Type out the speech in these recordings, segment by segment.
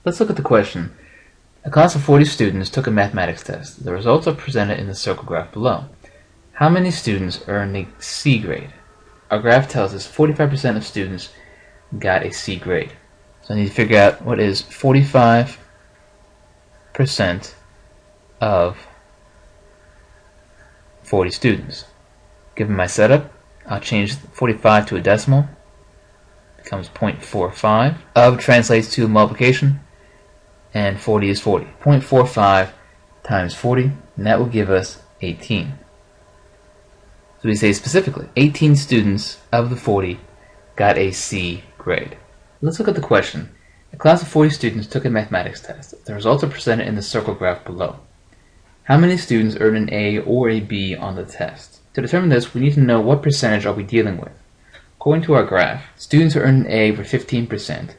Let's look at the question. A class of 40 students took a mathematics test. The results are presented in the circle graph below. How many students earned a C grade? Our graph tells us 45% of students got a C grade. So I need to figure out what is 45% of 40 students. Given my setup, I'll change 45 to a decimal. It becomes 0.45. Of translates to multiplication, and 40 is 40. 0.45 times 40, and that will give us 18. So we say specifically, 18 students of the 40 got a C grade. Let's look at the question. A class of 40 students took a mathematics test. The results are presented in the circle graph below. How many students earned an A or a B on the test? To determine this, we need to know what percentage are we dealing with. According to our graph, students who earned an A were 15%.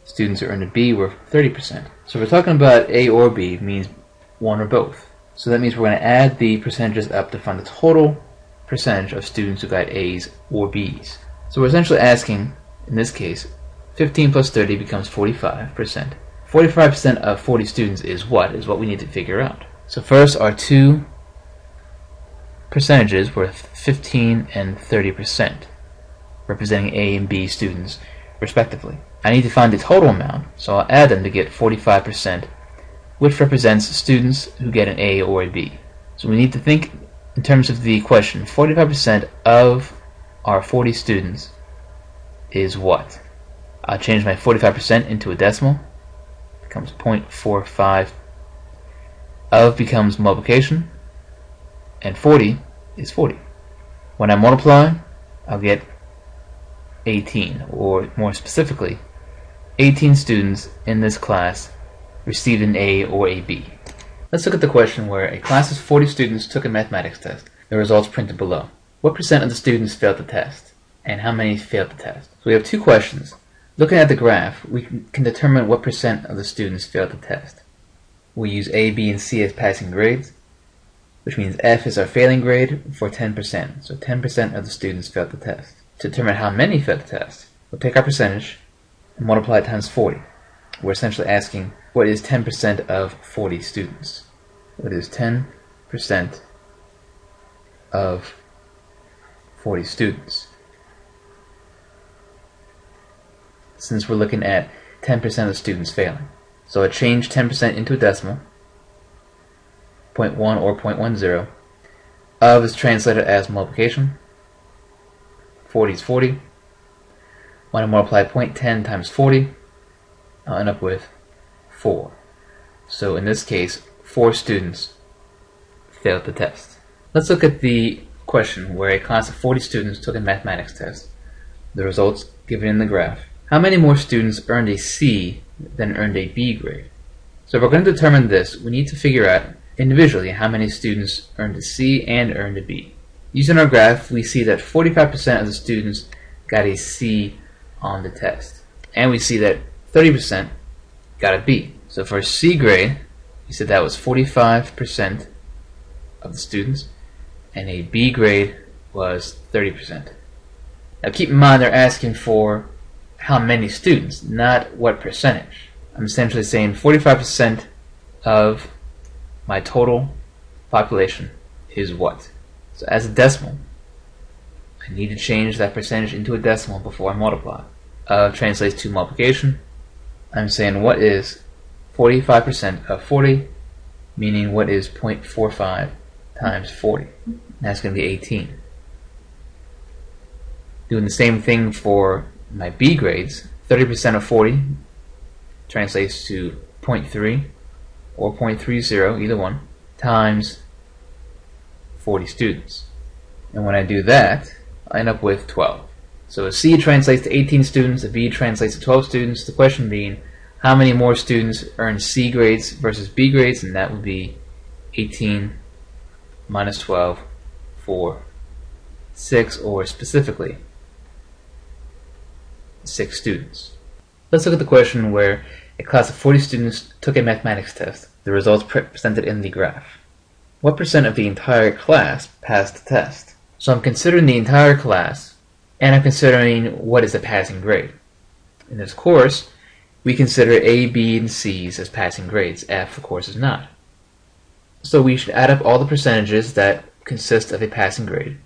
Students who earned a B were 30%. So if we're talking about A or B, it means one or both. So that means we're going to add the percentages up to find the total percentage of students who got A's or B's. So we're essentially asking, in this case, 15 plus 30 becomes 45%. 45% of 40 students is what? Is what we need to figure out. So first, our two percentages were 15 and 30%, representing A and B students respectively. I need to find the total amount, so I'll add them to get 45%, which represents students who get an A or a B. So we need to think in terms of the question. 45% of our 40 students is what? I'll change my 45% into a decimal. It becomes 0.45. Of becomes multiplication, and 40 is 40. When I multiply, I'll get 18, or more specifically, 18 students in this class received an A or a B. Let's look at the question where a class of 40 students took a mathematics test. The results printed below. What percent of the students failed the test? And how many failed the test? So we have two questions. Looking at the graph, we can determine what percent of the students failed the test. We use A, B, and C as passing grades, which means F is our failing grade for 10%. So 10% of the students failed the test. To determine how many failed the test, we'll take our percentage and multiply it times 40. We're essentially asking, what is 10% of 40 students? What is 10% of 40 students? Since we're looking at 10% of students failing. So I change 10% into a decimal, 0.1 or 0.10. Of is translated as multiplication. 40 is 40. When I multiply 0.10 times 40, I'll end up with 4. So in this case, 4 students failed the test. Let's look at the question where a class of 40 students took a mathematics test. The results given in the graph. How many more students earned a C than earned a B grade? So if we're going to determine this, we need to figure out individually how many students earned a C and earned a B. Using our graph, we see that 45% of the students got a C on the test. And we see that 30% got a B. So for a C grade, we said that was 45% of the students, and a B grade was 30%. Now keep in mind they're asking for how many students, not what percentage. I'm essentially saying 45% of my total population is what? So as a decimal, I need to change that percentage into a decimal before I multiply. Translates to multiplication. I'm saying what is 45% of 40, meaning what is 0.45 times 40. That's going to be 18. Doing the same thing for my B grades, 30% of 40 translates to 0.3 or 0.30, either one, times 40 students. And when I do that, I end up with 12. So a C translates to 18 students, a B translates to 12 students. The question being, how many more students earn C grades versus B grades? And that would be 18 minus 12 for 6, or specifically 6 students. Let's look at the question where a class of 40 students took a mathematics test. The results presented in the graph. What percent of the entire class passed the test? So I'm considering the entire class, and I'm considering what is a passing grade. In this course, we consider A, B, and C's as passing grades. F, of course, is not. So we should add up all the percentages that consist of a passing grade,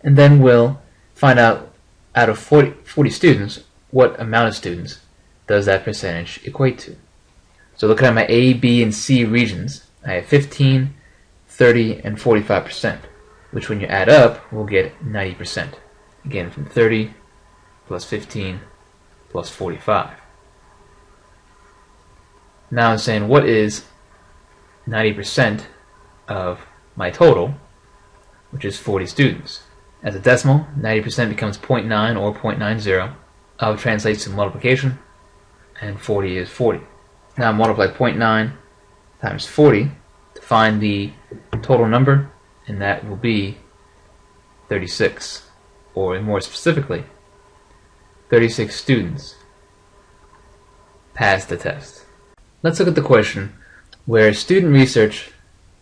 and then we'll find out of 40 students, what amount of students does that percentage equate to. So looking at my A, B, and C regions, I have 15, 30, and 45%, which when you add up, we'll get 90%. Again, from 30 plus 15 plus 45. Now I'm saying, what is 90% of my total, which is 40 students? As a decimal, 90% becomes 0.9 or 0.90. Of translates to multiplication, and 40 is 40. Now multiply 0.9 times 40 to find the total number, and that will be 36, or more specifically, 36 students passed the test. Let's look at the question where student research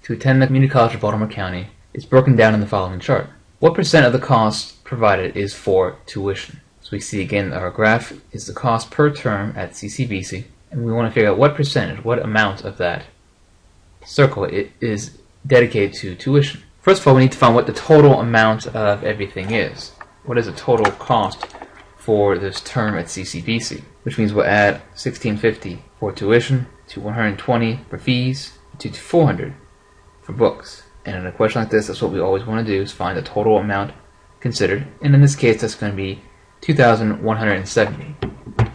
to attend the Community College of Baltimore County is broken down in the following chart. What percent of the cost provided is for tuition? So we see again our graph is the cost per term at CCVC, and we want to figure out what percentage, what amount of that circle it is dedicated to tuition. First of all, we need to find what the total amount of everything is. What is the total cost for this term at CCVC? Which means we'll add $16.50 for tuition, to $120 for fees, to $400 for books. And in a question like this, that's what we always want to do, is find the total amount considered. And in this case, that's going to be $2,170,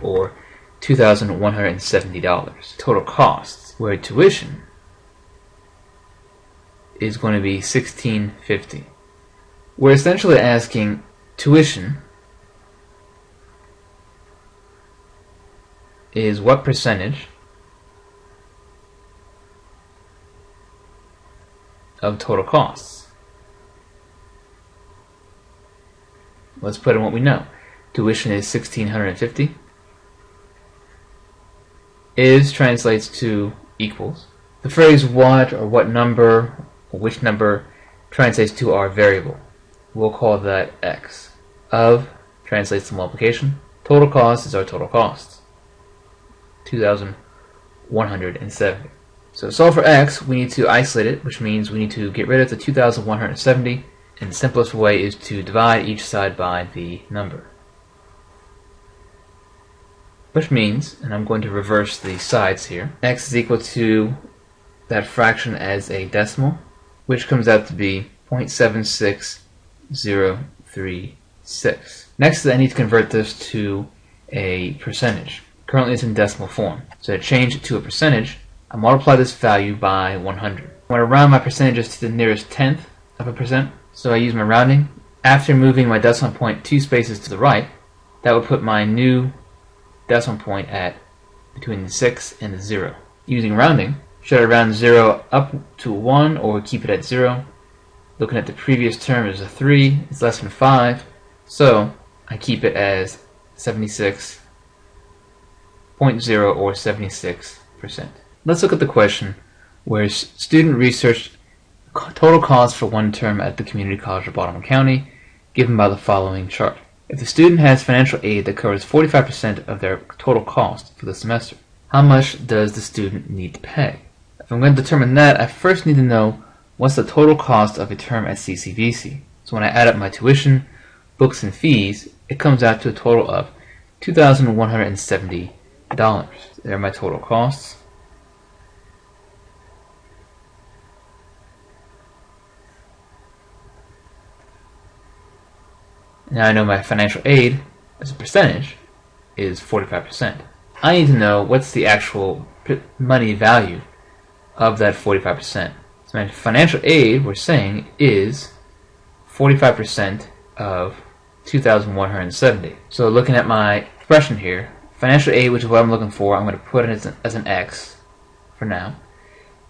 or $2,170 total costs, where tuition is going to be $16.50. We're essentially asking tuition is what percentage of total costs. Let's put in what we know. Tuition is $1,650. Is translates to equals. The phrase what or what number or which number translates to our variable. We'll call that x. Of translates to multiplication. Total cost is our total costs. 2,170. So to solve for x, we need to isolate it, which means we need to get rid of the 2,170, and the simplest way is to divide each side by the number. Which means, and I'm going to reverse the sides here, x is equal to that fraction as a decimal, which comes out to be 0.76036. Next, I need to convert this to a percentage. Currently it's in decimal form. So to change it to a percentage, I multiply this value by 100. I want to round my percentages to the nearest tenth of a percent, so I use my rounding. After moving my decimal point 2 spaces to the right, that would put my new decimal point at between the 6 and the 0. Using rounding, should I round 0 up to 1 or keep it at 0? Looking at the previous term is a 3, it's less than 5, so I keep it as 76.0 or 76%. Let's look at the question where student research total cost for one term at the Community College of Baltimore County given by the following chart. If the student has financial aid that covers 45% of their total cost for the semester, how much does the student need to pay? If I'm going to determine that, I first need to know what's the total cost of a term at CCVC. So when I add up my tuition, books, and fees, it comes out to a total of $2,170. There are my total costs. Now I know my financial aid as a percentage is 45%. I need to know what's the actual money value of that 45%. So my financial aid, we're saying, is 45% of 2,170. So looking at my expression here, financial aid, which is what I'm looking for, I'm going to put it as an x for now,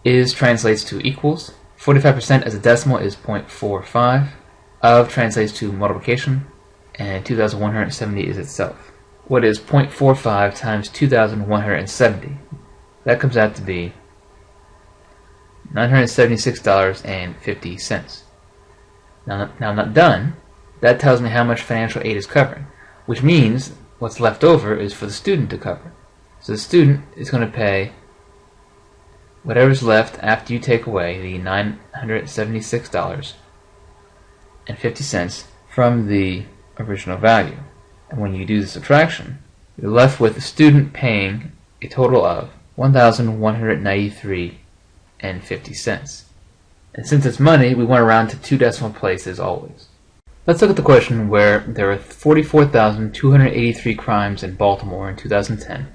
is translates to equals. 45% as a decimal is 0.45. Of translates to multiplication, and 2,170 is itself. What is 0.45 times 2,170? That comes out to be $976.50. Now I'm not done. That tells me how much financial aid is covering, which means what's left over is for the student to cover. So the student is going to pay whatever's left after you take away the $976.50 from the original value. And when you do the subtraction, you're left with the student paying a total of $1,193.50. And since it's money, we want to round to 2 decimal places always. Let's look at the question where there are 44,283 crimes in Baltimore in 2010,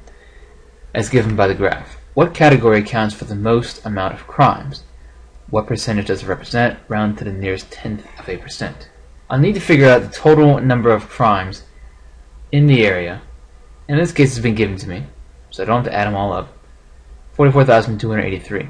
as given by the graph. What category accounts for the most amount of crimes? What percentage does it represent? Round to the nearest tenth of a percent. I'll need to figure out the total number of crimes in the area. In this case, it's been given to me, so I don't have to add them all up. 44,283.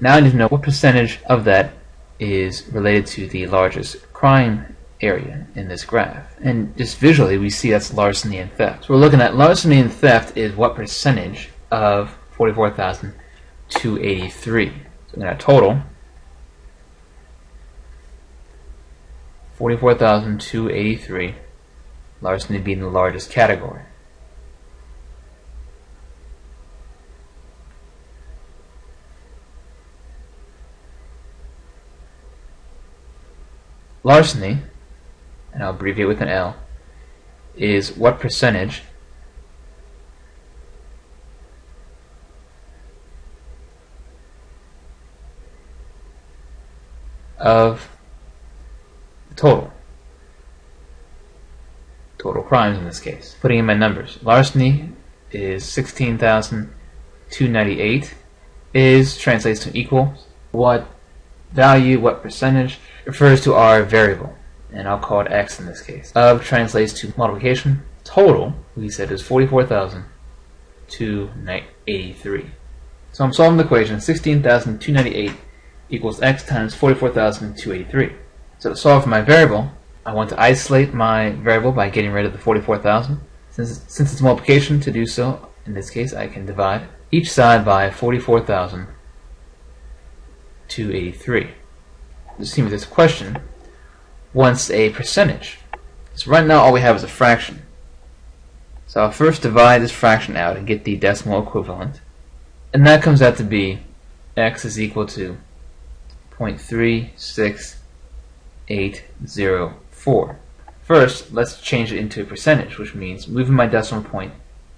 Now I need to know what percentage of that is related to the largest crime area in this graph. And just visually, we see that's larceny and theft. So we're looking at larceny and theft is what percentage of 44,283. So we're going to total 44,283, larceny being the largest category. Larceny, and I'll abbreviate with an L, is what percentage of the total crimes in this case. Putting in my numbers, larceny is 16,298 translates to equals. What value, what percentage refers to our variable, and I'll call it x in this case. Of translates to multiplication. Total, we said, is 44,283. So I'm solving the equation 16,298 equals x times 44,283. So to solve for my variable, I want to isolate my variable by getting rid of the 44,000. Since it's multiplication, to do so, in this case, I can divide each side by 44,283. Just see with this question wants a percentage. So right now all we have is a fraction. So I'll first divide this fraction out and get the decimal equivalent. And that comes out to be x is equal to 0.36804. First, let's change it into a percentage, which means moving my decimal point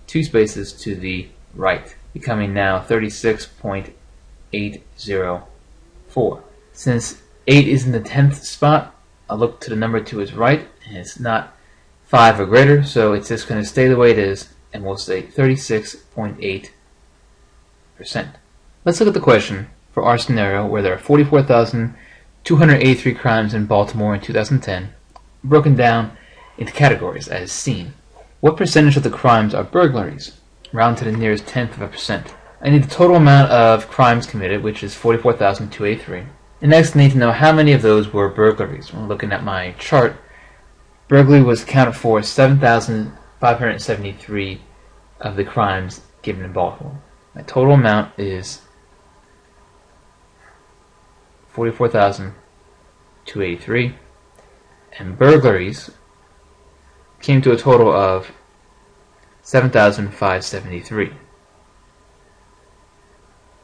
2 spaces to the right, becoming now 36.804. Since 8 is in the 10th spot, I'll look to the number to its right, and it's not 5 or greater, so it's just going to stay the way it is, and we'll say 36.8%. Let's look at the question for our scenario where there are 44,283 crimes in Baltimore in 2010, broken down into categories as seen. What percentage of the crimes are burglaries? Round to the nearest tenth of a percent. I need the total amount of crimes committed, which is 44,283. And next I need to know how many of those were burglaries. When looking at my chart, burglary was accounted for 7,573 of the crimes given in Baltimore. My total amount is 44,283, and burglaries came to a total of 7,573.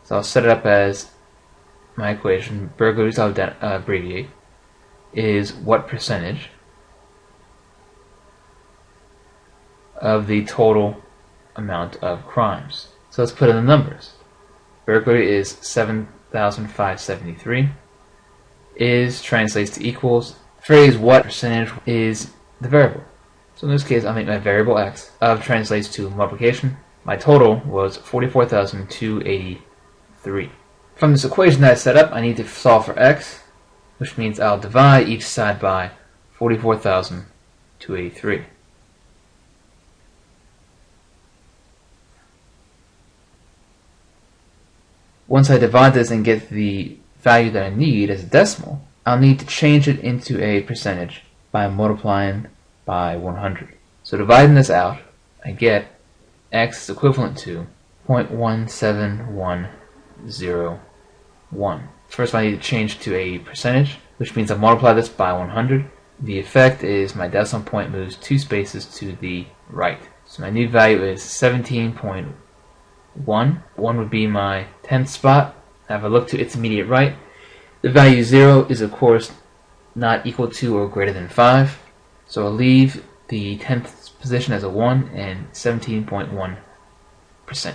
So I'll set it up as my equation. Burglaries, I'll abbreviate, is what percentage of the total amount of crimes. So let's put in the numbers. Burglary is 7,573. Is translates to equals. Phrase what percentage is the variable. So in this case, I'll make my variable x. Of translates to multiplication. My total was 44,283. From this equation that I set up, I need to solve for x, which means I'll divide each side by 44,283. Once I divide this and get the value that I need as a decimal, I'll need to change it into a percentage by multiplying by 100. So dividing this out, I get x is equivalent to 0.17101. First I need to change to a percentage, which means I multiply this by 100. The effect is my decimal point moves 2 spaces to the right. So my new value is 17.1 1. 1 would be my 10th spot. Now if I look to its immediate right, the value 0 is of course not equal to or greater than 5. So I'll leave the 10th position as a 1 and 17.1%.